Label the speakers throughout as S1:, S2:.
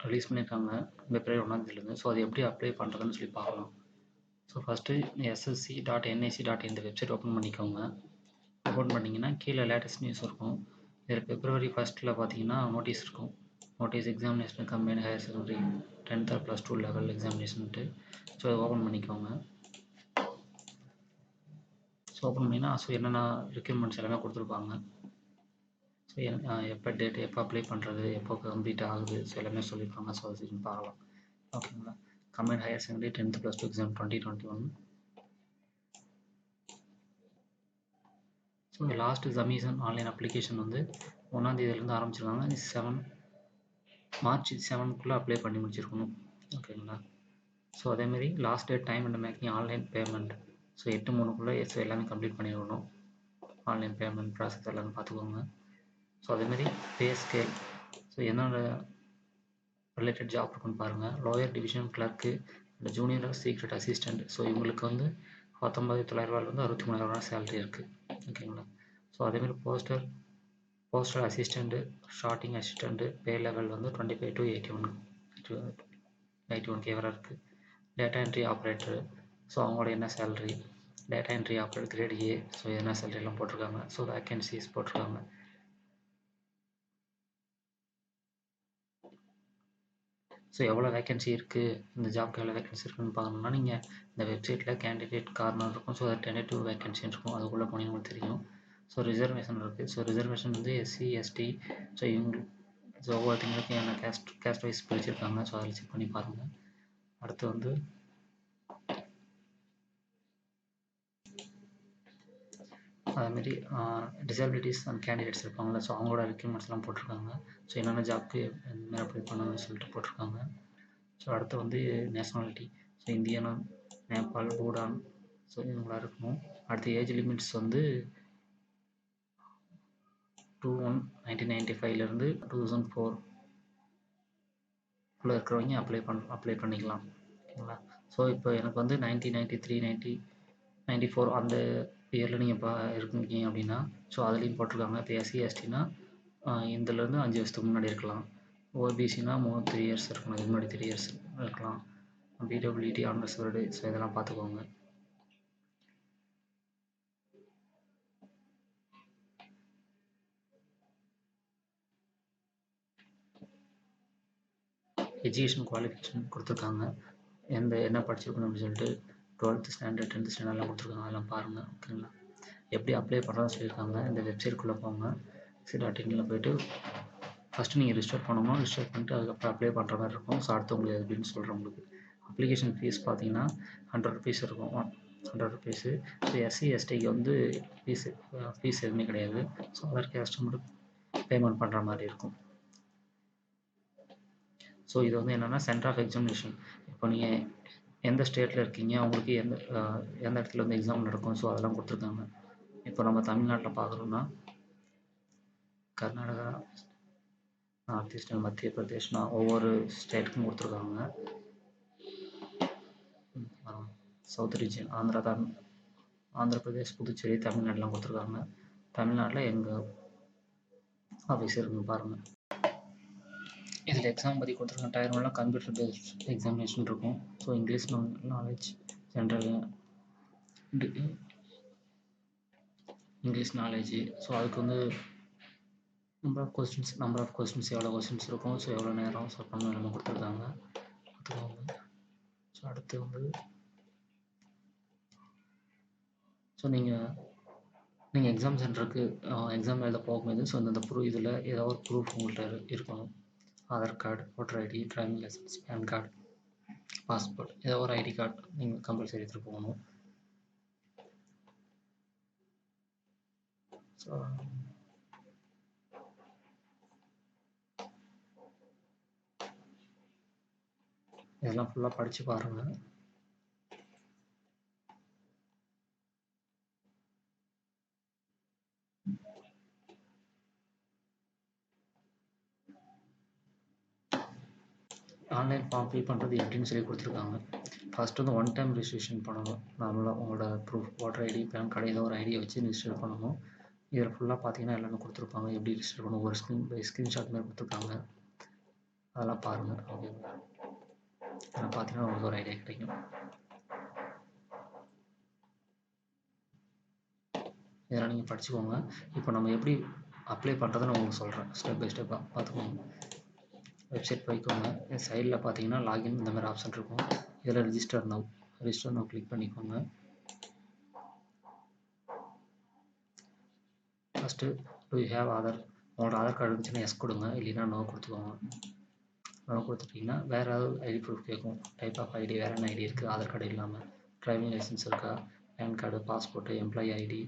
S1: Release பண்ணியிருக்காங்க February 1ஆம் தேதியிலேருந்து. ஸோ அது எப்படி அப்ளை பண்ணுறதுன்னு சொல்லி பார்க்கலாம். ஸோ ஃபஸ்ட்டு ssc.nic.in இந்த வெப்சைட் ஓப்பன் பண்ணிக்கோங்க. ஓப்பன் பண்ணிங்கன்னா கீழே லேட்டஸ்ட் நியூஸ் இருக்கும். இதில் February 1 பார்த்தீங்கன்னா நோட்டீஸ் இருக்கும். Notice examination combine higher secondary 10th or +2 level எக்ஸாமினேஷன்ட்டு. ஸோ அதை ஓப்பன் பண்ணிக்கோங்க. ஸோ ஓப்பன் பண்ணிங்கன்னா என்னென்ன ரெக்யூர்மெண்ட்ஸ் எல்லாமே கொடுத்துருப்பாங்க. ஸோ எப்போ டேட், எப்போ அப்ளை பண்ணுறது, எப்போ கம்ப்ளீட் ஆகுது, ஸோ எல்லாமே சொல்லியிருப்பாங்க. ஸோ அது பார்க்கலாம். ஓகேங்களா. Combine higher secondary 10th +2 exam 2021. So last submission online application 1ஆம் தேதியிலேருந்து ஆரம்பிச்சிருக்காங்க. March 7க்குள்ளே அப்ளை பண்ணி முடிச்சிருக்கணும். ஓகேங்களா. ஸோ அதேமாரி last date time and making online payment. So 8/3க்குள்ளே எல்லாமே கம்ப்ளீட் பண்ணிடணும். ஆன்லைன் பேமெண்ட் ப்ராசஸ் எல்லாமே பார்த்துக்கோங்க. ஸோ அதேமாரி பே ஸ்கேல். ஸோ என்னோட ரிலேட்டட் ஜாப் இருக்குன்னு பாருங்கள். லோயர் டிவிஷன் கிளர்க்கு, இந்த ஜூனியர் சீக்ரெட் அசிஸ்டண்ட். ஸோ இவங்களுக்கு 19,900 63,000 சேலரி இருக்குது. ஓகேங்களா. ஸோ அதேமாதிரி postal assistant, sorting assistant pay level 25 to 81K வரை இருக்குது. Data entry operator. ஸோ அவங்களோட என்ன salary, data entry operator great A. So என்ன சேலரிலாம் போட்டிருக்காங்க. ஸோ வேக்கன்சிஸ் போட்டிருக்காங்க. ஸோ எவ்வளோ வேக்கன்சி இருக்குது, இந்த ஜாப்க்கு எவ்வளோ வேக்கன்சி இருக்குதுன்னு பார்க்கணுன்னா நீங்கள் இந்த வெப்சைட்டில் கேண்டிடேட் கார்னர் இருக்கும். ஸோ அது டென்டேட்டிவ் வேக்கன்சி இருக்கும். அதுக்குள்ளே போனீங்கன்னா உங்களுக்கு தெரியும். ஸோ ரிசர்வேஷன் இருக்குது. So reservation SC ST. So so ஒவ்வொருத்தங்களுக்கு என்ன கேஸ்ட் வைஸ் பிரிச்சிருக்காங்க. ஸோ அதில் செக் பண்ணி பாருங்கள். அடுத்து அதுமாரி டிசபிலிட்டிஸ் அண்ட் கேண்டிடேட்ஸ் இருப்பாங்களே. ஸோ அவங்களோட ரெக்யூர்மெண்ட்ஸ்லாம் போட்டிருக்காங்க. ஸோ என்னென்ன ஜாப்க்கு எந்தமாதிரி அப்ளை பண்ணணும்னு சொல்லிட்டு போட்டிருக்காங்க. ஸோ அடுத்து நேஷ்னாலிட்டி. ஸோ இந்தியனா, நேபாள், பூடான். ஸோ இவங்களா இருக்கணும். அடுத்து ஏஜ் லிமிட்ஸ் 1995 2004 இருக்கிறவங்க அப்ளை பண்ணிக்கலாம். ஓகேங்களா. ஸோ இப்போ எனக்கு 1993 1994 அந்த இயரில் நீங்கள் இப்போ இருக்கீங்க அப்படின்னா, ஸோ அதுலேயும் போட்டிருக்காங்க. இப்போ SC STனா இதிலேருந்து 5 வருஷத்துக்கு முன்னாடி இருக்கலாம். OBCனா 3 இயர்ஸ் இருக்கணும். இதுக்கு முன்னாடி 3 இயர்ஸ் இருக்கலாம். PWD ஆன்வர்ஸ் வருடு. ஸோ இதெல்லாம் பார்த்துக்கோங்க. எஜுகேஷன் குவாலிஃபிகேஷன் கொடுத்துருக்காங்க. என்ன படிச்சிருக்கணும் அப்படின்னு சொல்லிட்டு 12th ஸ்டாண்டர்ட் 10th ஸ்டாண்டர்ட்லாம் கொடுத்துருக்காங்க. அதெல்லாம் பாருங்கள். ஓகேங்களா. எப்படி அப்ளை பண்ணுறதுன்னு சொல்லியிருக்காங்க. இந்த வெப்சைட்குள்ளே போங்க. SC.in போய்ட்டு ஃபஸ்ட்டு நீங்கள் ரிஜிஸ்டர் பண்ணணும். ரிஜிஸ்டர் பண்ணிட்டு அதுக்கப்புறம் அப்ளை பண்ணுற மாதிரி இருக்கும். ஸோ அடுத்து உங்களுக்கு எப்படின்னு சொல்கிறேன். உங்களுக்கு அப்ளிகேஷன் ஃபீஸ் பார்த்தீங்கன்னா 100 rupees இருக்கும். 100 rupees. ஸோ SC STக்கு ஃபீஸ் எதுவுமே கிடையாது. ஸோ அதர் கேஸ்ட் மட்டும் பேமெண்ட் பண்ணுற மாதிரி இருக்கும். ஸோ இது என்னென்னா சென்டர் ஆஃப் எக்ஸாமினேஷன். இப்போ நீங்கள் எந்த ஸ்டேட்டில் இருக்கீங்க, உங்களுக்கு எந்த இடத்துல எக்ஸாம் நடக்கும். ஸோ அதெல்லாம் கொடுத்துருக்காங்க. இப்போ நம்ம தமிழ்நாட்டில் பார்க்குறோன்னா கர்நாடகா, நார்த் ஈஸ்டர்ன், மத்திய பிரதேஷ்னா ஒவ்வொரு ஸ்டேட்டுக்கும் கொடுத்துருக்காங்க. சவுத் ரீஜியன் ஆந்திர பிரதேஷ், புதுச்சேரி, தமிழ்நாடுலாம் கொடுத்துருக்காங்க. தமிழ்நாட்டில் எங்கள் ஆஃபீஸ் இருக்குன்னு பாருங்கள். இதில் எக்ஸாம் பற்றி கொடுத்துருக்காங்க. Tier 1 கம்ப்யூட்டர் பேஸ்ட் எக்ஸாமினேஷன் இருக்கும். So English knowledge, general English knowledge. So அதுக்கு நம்பர் ஆஃப் கொஸ்டின்ஸ் எவ்வளோ கொஸ்டின்ஸ் இருக்கும். ஸோ எவ்வளோ நேரம் ஸோ பண்ணணும் எல்லாமே கொடுத்துருக்காங்க. பார்த்துக்கோங்க. ஸோ அடுத்து ஸோ நீங்கள் எக்ஸாம் சென்டருக்கு எக்ஸாம் எழுத போகும்போது ஸோ இந்த இதில் ஏதாவது ஒரு ப்ரூஃப் உங்கள்கிட்ட இருக்கணும். Aadhaar card, voter ID, driving licence, PAN card, passport, ஏதோ ஒரு ஐடி கார்டு நீங்கள் கம்பல்சரி எடுத்துகிட்டு போகணும். ஸோ இதெல்லாம் ஃபுல்லாக படித்து பாருங்கள். ஆன்லைன் ஃபார்ம் ஃபில் பண்ணுறது எப்படின்னு சொல்லி கொடுத்துருக்காங்க. ஃபஸ்ட்டு ஒன் டைம் ரிஜிஸ்ட்ரேஷன் பண்ணணும். நார்மலாக உங்களோட proof, voter ID, PAN card ஏதோ ஒரு ஐடியை வச்சு ரிஜிஸ்டர் பண்ணணும். இதில் ஃபுல்லாக பார்த்தீங்கன்னா எல்லாமே கொடுத்துருப்பாங்க. எப்படி ரிஜிஸ்டர் பண்ணணும், ஒரு ஸ்க்ரீன்ஷாட் மாதிரி கொடுத்துருக்காங்க. அதெல்லாம் பாருங்கள். ஓகேங்களா? அதெல்லாம் பார்த்தீங்கன்னா உங்களுக்கு ஒரு ஐடியா கிடைக்கும். இதெல்லாம் நீங்கள் படிச்சுக்கோங்க. இப்போ நம்ம எப்படி அப்ளை பண்ணுறதுன்னு உங்களுக்கு சொல்கிறேன், ஸ்டெப் பை ஸ்டெப்பாக பார்த்துக்கோங்க. வெப்சைட் போய்க்கோங்க. சைடில் பார்த்தீங்கன்னா லாகின் இந்த மாதிரி ஆப்ஷன் இருக்கும். இதில் ரிஜிஸ்டர் நவ் கிளிக் பண்ணிக்கோங்க. First to you have Aadhaar, உங்களோட ஆதார் கார்டு இருந்துச்சுன்னா எஸ் கொடுங்க, இல்லைன்னா நோ கொடுத்துக்கோங்க. நோ கொடுத்துட்டிங்கன்னா வேறு ஏதாவது ஐடி ப்ரூஃப் கேட்கும். டைப் ஆஃப் ஐடி வேறு என்ன ஐடி இருக்குது ஆதார் கார்டு இல்லாமல்? டிரைவிங் லைசன்ஸ் இருக்கா, PAN card, passport, employee ID,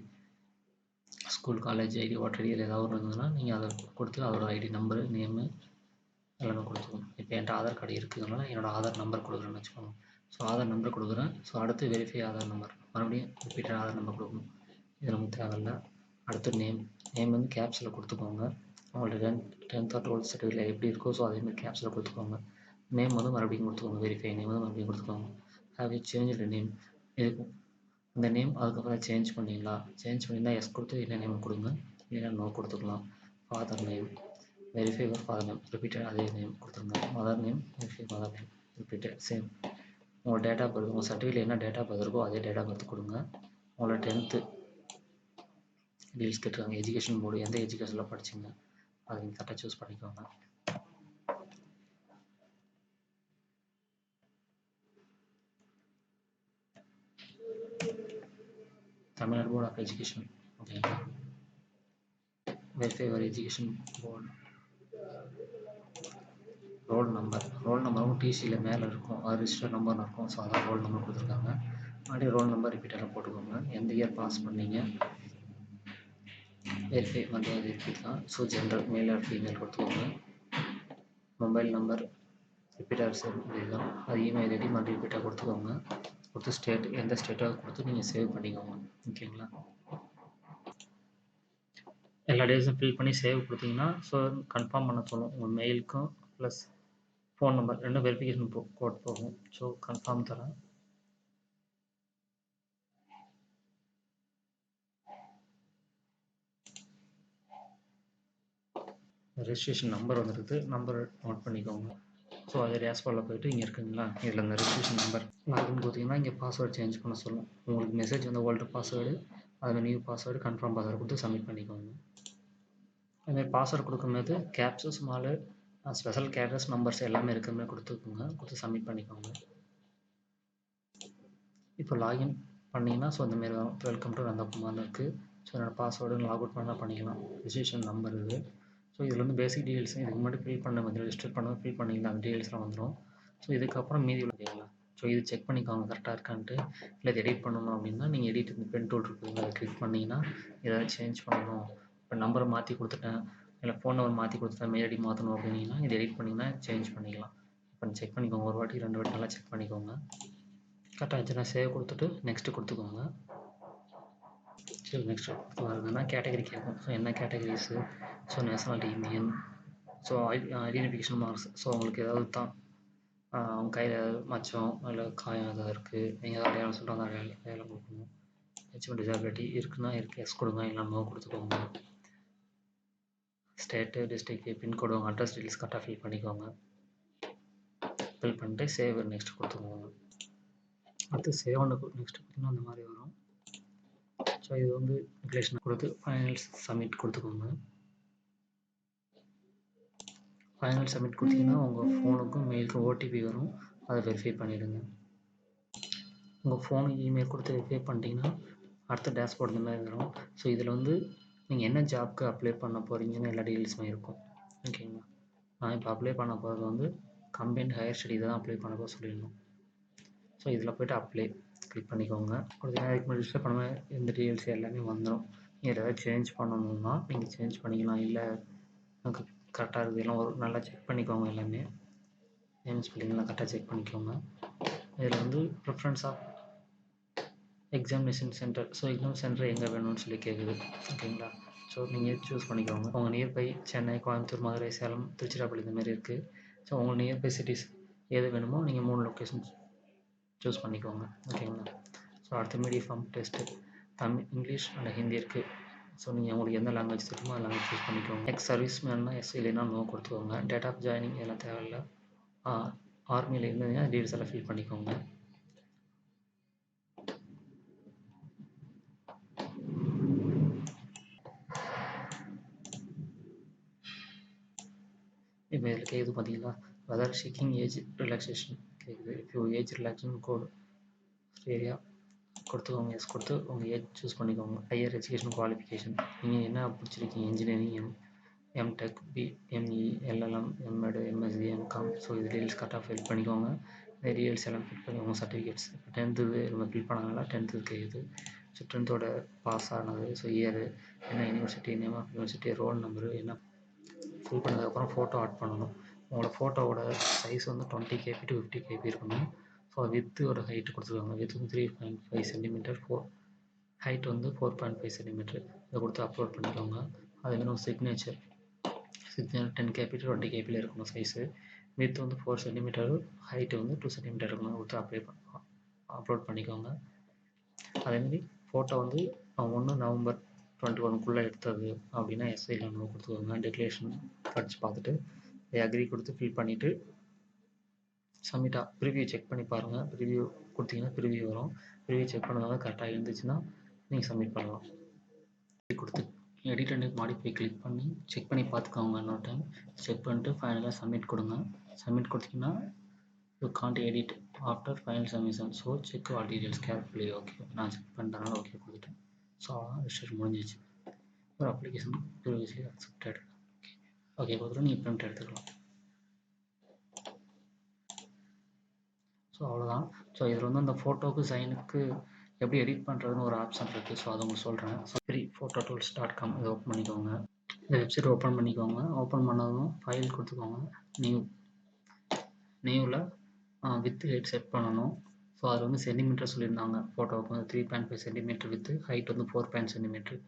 S1: school college ID, voter ID ஏதாவது ஒன்று இருந்ததுன்னா நீங்கள் அதை கொடுத்து அதோட ஐடி நம்பரு, நேமு எல்லாமே கொடுத்துக்கணும். இப்போ என்கிட்ட ஆதார் கார்டு இருக்குதுனால என்னோடய ஆதார் நம்பர் கொடுக்குறேன்னு வச்சுக்கோங்க. ஸோ ஆதார் நம்பர் கொடுக்குறேன். ஸோ அடுத்து வெரிஃபை ஆதார் நம்பர், மறுபடியும் ரிப்பீட்டட் ஆதார் நம்பர் கொடுக்கணும். இது நமக்கு தேவையில்லை. அடுத்து நேம் வந்து கேப்ஸில் கொடுத்துக்கோங்க. உங்களோட 10th or 12th சர்டிஃபிகேட் எப்படி இருக்கோ ஸோ அதேமாதிரி கேப்ஸில் கொடுத்துக்கோங்க. நேம் வந்து மறுபடியும் கொடுத்துக்கோங்க. வெரிஃபை நேம் வந்து மறுபடியும் கொடுத்துக்கோங்க. ஹேவ் யூ சேஞ்ச்டு நேம், இருக்கும் இந்த நேம் அதுக்கப்புறம் சேஞ்ச் பண்ணிங்களா, சேஞ்ச் பண்ணிங்கன்னா எஸ் கொடுத்து என்ன நேம் கொடுங்க, இல்லைன்னா நோ கொடுத்துக்கலாம். Father name, verify your father name, repeated அதே நேம் கொடுத்துருங்க. Mother name, verify mother name, repeated same. உங்கள் டேட் ஆஃப் பர்த், உங்கள் சர்டிஃபிகேட் என்ன டேட் ஆஃப் பர்த் இருக்கோ அதே டேட் ஆஃப் பர்த் கொடுங்க. உங்களோட 10th டீல்ஸ் கேட்டுருக்காங்க. எஜுகேஷன் போர்டு எந்த எஜுகேஷனில் படிச்சிங்க அதை நீங்கள் கரெக்டாக சூஸ் பண்ணிக்கோங்க. Tamil Nadu board of education. ஓகேங்களா? Verify your education board. Roll நம்பரும் டிசியில் மேலே இருக்கும், அது ரிஜிஸ்டர் நம்பர்னு இருக்கும். ஸோ அதான் ரோல் நம்பர் கொடுத்துருக்காங்க. மறுபடியும் ரோல் நம்பர் ரிப்பீட்டடாக போட்டுக்கோங்க. எந்த இயர் பாஸ் பண்ணீங்க, வெரிஃபை வந்து அது ரிப்பீட் தான். So general male or female கொடுத்துக்கோங்க. மொபைல் நம்பர் ரிப்பீட்டாக சேவ் பண்ணிக்கலாம். அது இமெயில் ஐடி மறுபடியும் ரிப்பீட்டாக கொடுத்துக்கோங்க. கொடுத்து ஸ்டேட் எந்த ஸ்டேட்டாக கொடுத்து நீங்கள் சேவ் பண்ணிக்கோங்க. ஓகேங்களா? எல்லா டேஸும் ஃபில் பண்ணி சேவ் கொடுத்தீங்கன்னா ஸோ கன்ஃபார்ம் பண்ண சொல்லும். உங்கள் மெயிலுக்கும் ப்ளஸ் ஃபோன் நம்பர் ரெண்டும் வெரிஃபிகேஷன் கோட் போகும். ஸோ கன்ஃபார்ம் தரேன். ரெஜிஸ்ட்ரேஷன் நம்பர் வந்துருக்கு, நம்பர் நோட் பண்ணிக்கோங்க. ஸோ அது டேஷ்போர்டில் போய்ட்டு இங்கே இருக்குங்களா, இதில் இந்த ரெஜிஸ்ட்ரேஷன் நம்பர் லாகின் கொடுத்தீங்கன்னா இங்கே பாஸ்வேர்டு சேஞ்ச் பண்ண சொல்லும். உங்களுக்கு மெசேஜ் வந்து ஓல்டு பாஸ்வேர்டு, அதில் நியூ பாஸ்வேர்டு, கன்ஃபார்ம் பாஸ்வேர்டு கொடுத்து சப்மிட் பண்ணிக்கோங்க. அதுமாதிரி பாஸ்வேர்டு கொடுக்கும்போது caps small special characters numbers எல்லாமே இருக்கிற மாதிரி கொடுத்துக்கோங்க. கொடுத்து சப்மிட் பண்ணிக்கோங்க. இப்போ லாகின் பண்ணிங்கன்னா ஸோ இந்தமாரி வரும். வெல்கம் டு நந்தகுமார்னு இருக்குது. ஸோ என்னோடய பாஸ்வேர்டு லாக் அவுட் பண்ணால் பண்ணிக்கலாம். ரிஜிஸ்ட்ரேஷன் நம்பர் இது. ஸோ இதில் வந்து பேசிக் டீடைல்ஸ் இதுக்கு முன்னாடி ஃபில் பண்ண வந்து ரெஜிஸ்டர் பண்ண ஃபில் பண்ணிக்கலாம், அந்த டீடைல்ஸ்லாம் வந்துடும். ஸோ இதுக்கப்புறம் மீதி உள்ள கேட்கலாம். ஸோ இது செக் பண்ணிக்கோங்க கரெக்டாக இருக்கான்ட்டு. இல்லை இது எடிட் பண்ணணும் அப்படின்னா நீங்கள் எடிட் இந்த பென் டூல் இருக்குதுங்க, அதை கிளிக் பண்ணிங்கன்னா ஏதாவது சேஞ்ச் பண்ணணும், இப்போ நம்பரை மாற்றி கொடுத்துட்டேன், இல்லை ஃபோன் நம்பர் மாற்றி கொடுத்துட்டேன், மெயில் ஐடி மாற்றணும் அப்படின்னா இது எடிட் பண்ணிங்கன்னா சேஞ்ச் பண்ணிக்கலாம். இப்போ செக் பண்ணிக்கோங்க, ஒரு வாட்டி 2 வாட்டி நல்லா செக் பண்ணிக்கோங்க. கரெக்டாக இருந்துச்சுன்னா சேவ் கொடுத்துட்டு நெக்ஸ்ட்டு கொடுத்துக்கோங்க. சரி நெக்ஸ்ட் கொடுத்துருந்ததுன்னா கேட்டகரி கேட்கும். ஸோ என்ன categories, so nationality Indian, so identification marks, so உங்களுக்கு ஏதாவது தான் அவங்க கையில் ஏதாவது மச்சம் இல்லை காயம் ஏதாவது இருக்குது, நீங்கள் ஏதாவது அடையாளம் சொல்லிட்டு அந்த அடையாளம் கொடுக்கணும். ஹெச்எம் டிசபிலிட்டி இருக்குன்னா இருக்குது எஸ் கொடுங்க, இல்லை நோ கொடுத்துக்கோங்க. ஸ்டேட்டு, டிஸ்ட்ரிக்ட், பின்கோடு, உங்கள் அட்ரஸ் டீட்டெயில்ஸ் கரெக்டாக ஃபில் பண்ணிக்கோங்க. ஃபில் பண்ணிட்டு சேவ் நெக்ஸ்ட் கொடுத்துக்கோங்க. அடுத்து சேவ் நெக்ஸ்ட் கொடுத்தீங்கன்னா அந்த மாதிரி வரும். ஸோ இது வந்து டிக்ளரேஷன் கொடுத்து ஃபைனல் சப்மிட் கொடுத்துக்கோங்க. ஃபைனல் சப்மிட் கொடுத்தீங்கன்னா உங்கள் ஃபோனுக்கும் மெயிலுக்கும் ஓடிபி வரும், அதை வெரிஃபை பண்ணிவிடுங்க. உங்கள் ஃபோனுக்கு இமெயில் கொடுத்து வெரிஃபை பண்ணிட்டீங்கன்னா அடுத்த டேஷ்போர்ட் இந்த மாதிரி வரும். ஸோ இதில் வந்து நீங்கள் என்ன ஜாப்க்கு அப்ளை பண்ண போகிறீங்கன்னு எல்லா டீட்டெயில்ஸுமே இருக்கும். ஓகேங்களா? நான் இப்போ அப்ளை பண்ண போகிறது வந்து கம்பைன்ட் ஹையர் ஸ்டடி தான் அப்ளை பண்ண போக சொல்லிடணும். ஸோ இதில் போய்ட்டு அப்ளை கிளிக் பண்ணிக்கோங்க. கொடுத்தீங்கன்னா அதுக்கு முன்னாடி ரிஜிஸ்டர் பண்ண இந்த டீட்டெயில்ஸ் எல்லாமே வந்துடும். நீங்கள் ஏதாவது சேஞ்ச் பண்ணணும்னா நீங்கள் சேஞ்ச் பண்ணிக்கலாம். இல்லை எனக்கு கரெக்டாக இருக்குது எல்லாம் ஒரு நல்லா செக் பண்ணிக்கோங்க. எல்லாமே நேம் ஸ்பெல்லிங்லாம் கரெக்டாக செக் பண்ணிக்கோங்க. இதில் வந்து preference of examination centre, so exam centre எங்கே வேணும்னு சொல்லி கேட்குது. ஓகேங்களா? ஸோ நீங்கள் சூஸ் பண்ணிக்கோங்க. உங்கள் நியர்பை சென்னை, கோயம்புத்தூர், மதுரை, சேலம், திருச்சிராப்பள்ளி இந்த மாதிரி இருக்குது. ஸோ உங்கள் நியர்பை சிட்டிஸ் எது வேணுமோ நீங்கள் 3 லொக்கேஷன் சூஸ் பண்ணிக்கோங்க. ஓகேங்களா? ஸோ அடுத்த medium form test Tamil, English and Hindi இருக்குது. ஸோ நீங்கள் உங்களுக்கு எந்த லாங்குவேஜ் தெரியுமோ அந்த லாங்குவேஜ் சூஸ் பண்ணிக்கோங்க. எக்ஸ் சர்வீஸ் மேன்னா எஸ், இல்லைன்னா நோ கொடுத்துக்கோங்க. டேட் ஆஃப் ஜாயினிங் இதெல்லாம் தேவையில்லை. ஆர்மியில் இருந்ததுன்னா டீட்டெயில்ஸ் எல்லாம் ஃபில் பண்ணிக்கோங்க. இப்போ இதில் கேட்குது பார்த்தீங்களா, வெதர் சீக்கிங் ஏஜ் ரிலாக்ஸேஷன் கேட்குது. இப்போ ஏஜ் ரிலாக்ஸேஷன் கோடு ஏரியா கொடுத்துக்கோங்க. எஸ் கொடுத்து உங்கள் ஏஜ் சூஸ் பண்ணிக்கோங்க. ஹையர் எஜுகேஷன் குவாலிஃபிகேஷன் நீங்கள் என்ன படிச்சிருக்கீங்க, engineering, MTech, ME, LLM, MEd, MSc, MCom. So இது டீட்டெயில்ஸ் கரெக்டாக ஃபில் பண்ணிக்கோங்க. இந்த டீட்டெயில்ஸ் எல்லாம் ஃபில் பண்ணிக்கோங்க. சர்டிஃபிகேட்ஸ் இப்போ 10th நம்ம ஃபில் பண்ணாங்களா, 10th கேட்குது. ஸோ 10th பாஸ் ஆனது, ஸோ இயரு, என்ன university, name of university, roll number என்ன ஃபில் பண்ணதுக்கப்புறம் ஃபோட்டோ ஆட் பண்ணணும். உங்களோட ஃபோட்டோவோட சைஸ் வந்து 20 KB to 50 KB இருக்கணும். ஸோ வித்தோட ஹைட்டு கொடுத்துருக்காங்க. வித் வந்து 3.5 சென்டிமீட்டர், ஹைட் வந்து 4.5 சென்டிமீட்டர். இதை கொடுத்து அப்லோட் பண்ணிக்கோங்க. அதேமாதிரி ஒரு சிக்னேச்சர் 10 KB to 20 KBயில் இருக்கணும் சைஸு. வித் வந்து 4 சென்டிமீட்டர், ஹைட்டு வந்து 2 சென்டிமீட்டர் இருக்கணும். கொடுத்து அப்லோட் பண்ணிக்கோங்க. அதேமாதிரி ஃபோட்டோ வந்து 1 நவம்பர் 21 எடுத்தது அப்படின்னா எஸ்ஐ நம்ம கொடுத்துக்கோங்க. டெக்ரேஷன் படித்து பார்த்துட்டு அக்ரி கொடுத்து ஃபில் பண்ணிவிட்டு சப்மிட்டாக ப்ரிவியூ செக் பண்ணி பாருங்கள். ப்ரிவியூ கொடுத்தீங்கன்னா ப்ரிவியூ வரும். ப்ரிவியூ செக் பண்ணதால கரெக்டாக இருந்துச்சுன்னா நீங்கள் சப்மிட் பண்ணலாம். கொடுத்து எடிட் அண்ட் மாடிஃபை கிளிக் பண்ணி செக் பண்ணி பார்த்துக்கோங்க. இன்னொரு டைம் செக் பண்ணிட்டு ஃபைனலாக சப்மிட் கொடுங்க. சப்மிட் கொடுத்தீங்கன்னா you can't edit after final submission. So check all details carefully. Okay, நான் செக் பண்ணுறதுனால ஓகே கொடுத்துட்டேன். ஸோ ரிஜிஸ்ட்ரேஷன் முடிஞ்சிச்சு. ஒரு அப்ளிகேஷன் ப்ரீவியஸ்லி அக்செப்டட். ஓகே கொடுத்துட்டு நீங்கள் பிரிண்ட் எடுத்துக்கலாம். ஸோ அவ்வளோதான். ஸோ இதில் வந்து அந்த ஃபோட்டோவுக்கு சைனுக்கு எப்படி எடிட் பண்ணுறதுன்னு ஒரு ஆப்ஷன் இருக்குது. ஸோ அதை உங்களுக்கு சொல்கிறேன். ஸோ freephotoTools.com இதை ஓப்பன் பண்ணிக்கோங்க. இந்த வெப்சைட் ஓப்பன் பண்ணிக்கோங்க. ஓப்பன் பண்ணதும் ஃபைல் கொடுத்துக்கோங்க. நியூவில் வித் ஹைட் செட் பண்ணணும். ஸோ அது வந்து சென்டிமீட்டர் சொல்லியிருந்தாங்க. ஃபோட்டோவுக்கு வந்து 3.5 சென்டிமீட்டர் வித்து, ஹைட் வந்து 4 சென்டிமீட்டர்.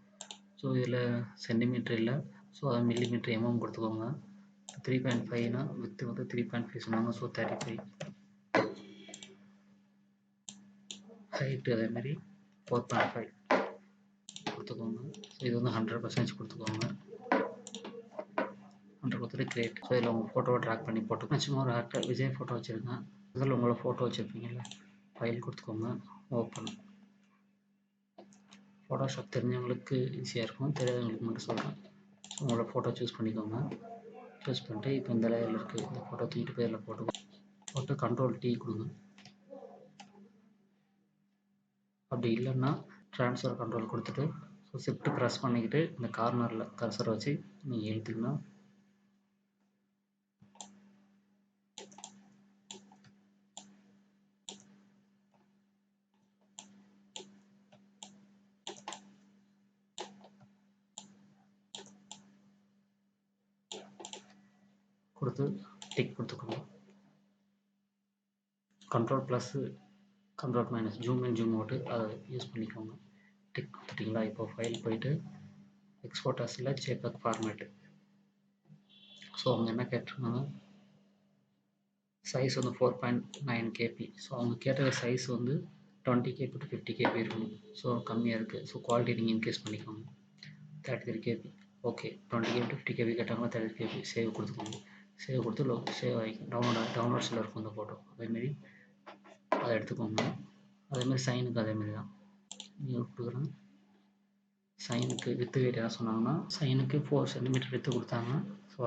S1: ஸோ இதில் சென்டிமீட்டர் இல்லை. ஸோ அதை மில்லிமீட்டர் எம்எம் கொடுத்துக்கோங்க. 3.5னா வித்து வந்து 3.5 சொன்னாங்க. ஸோ 35. ஹைட்டு அதேமாதிரி 4.5 கொடுத்துக்கோங்க. ஸோ இது வந்து 100% கொடுத்துக்கோங்க. 100 கொடுத்துட்டு கிரியேட். ஸோ இதில் உங்கள் ஃபோட்டோவை ட்ராக் பண்ணி போட்டு சும்மா ஒரு ஆக்டர் விஜய் ஃபோட்டோ வச்சுருக்கேன். இதில் உங்களோட ஃபோட்டோ வச்சுருப்பீங்கல்ல, ஃபைல் கொடுத்துக்கோங்க. ஓப்பன். ஃபோட்டோஷாப் தெரிஞ்சவங்களுக்கு ஈஸியாக இருக்கும், தெரியாதவங்களுக்கு மட்டும் சொல்கிறேன். ஸோ உங்களோட ஃபோட்டோ சூஸ் பண்ணிக்கோங்க. சூஸ் பண்ணிட்டு இப்போ இந்த லேயரில் இருக்குது, இந்த ஃபோட்டோ தூக்கிட்டு போய் இதில் போட்டு Ctrl+T கொடுங்க. அப்படி இல்லைன்னா ட்ரான்ஸ்ஃபர் கண்ட்ரோல் கொடுத்துட்டு ஸோ ஷிஃப்ட் ப்ரெஸ் பண்ணிக்கிட்டு இந்த கார்னரில் கர்சரை வச்சு நீங்கள் எழுத்திங்கன்னா கொடுத்து டிக் கொடுத்துக்கோங்க. Ctrl+, Ctrl-, zoom in zoom out அதை யூஸ் பண்ணிக்கோங்க. டிக் கொடுத்துட்டிங்களா? இப்போ ஃபைல் போயிட்டு எக்ஸ்போர்ட் அஸில் JPEG ஃபார்மேட்டு. ஸோ அவங்க என்ன கேட்டிருக்காங்க, சைஸ் வந்து 4.9 KB. ஸோ அவங்க கேட்ட சைஸ் வந்து 20 KB to 50 KB இருக்கணும். ஸோ கம்மியாக இருக்குது. ஸோ குவாலிட்டி நீங்கள் இன்க்ரீஸ் பண்ணிக்கோங்க. 33 KB. Okay, 20 KB to 50 KB கேட்டாங்கன்னா 33 KB. சேவ் கொடுத்துக்கோங்க. சேவ் கொடுத்து சேவ் ஆகிக்கும். டவுன்லோட்ஸில் இருக்கும் அந்த ஃபோட்டோ. அதேமாரி அதை எடுத்துக்கோங்க. அதேமாதிரி சைனுக்கு அதேமாரி தான் நீங்கள் கொடுக்குறேன். சைனுக்கு வித்து வெயிட் என்ன சொன்னாங்கன்னா, சைனுக்கு 4 சென்டிமீட்டர் வித்து கொடுத்தாங்க. ஸோ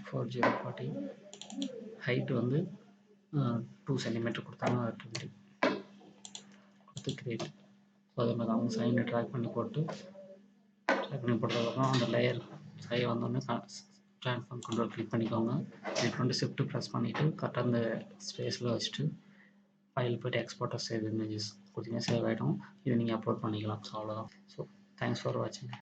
S1: 4040. ஹைட்டு வந்து 2 சென்டிமீட்டர் கொடுத்தாங்க. 20 கொடுத்து கிரியேட். ஸோ அதே மாதிரி அவங்க சைனை ட்ராக் பண்ணி போட்டதுக்கப்புறம் அந்த லேயர் சை வந்தோடனே ட்ரான்ஸ்ஃபார்ம் கண்ட்ரோல் கிளிக் பண்ணிக்கோங்க. கிளிக் பண்ணிட்டு ஷிஃப்ட் ப்ரெஸ் பண்ணிவிட்டு கரெக்டாக அந்த ஸ்பேஸில் வச்சுட்டு ஃபைல் போய்ட்டு எக்ஸ்போர்ட் சேவ் இமேஜஸ் கொடுத்தீங்கன்னா சேவ் ஆகிடும். இதை நீங்கள் அப்லோட் பண்ணிக்கலாம். ஸோ அவ்வளோதான். ஸோ தேங்க்ஸ் ஃபார் வாட்சிங்.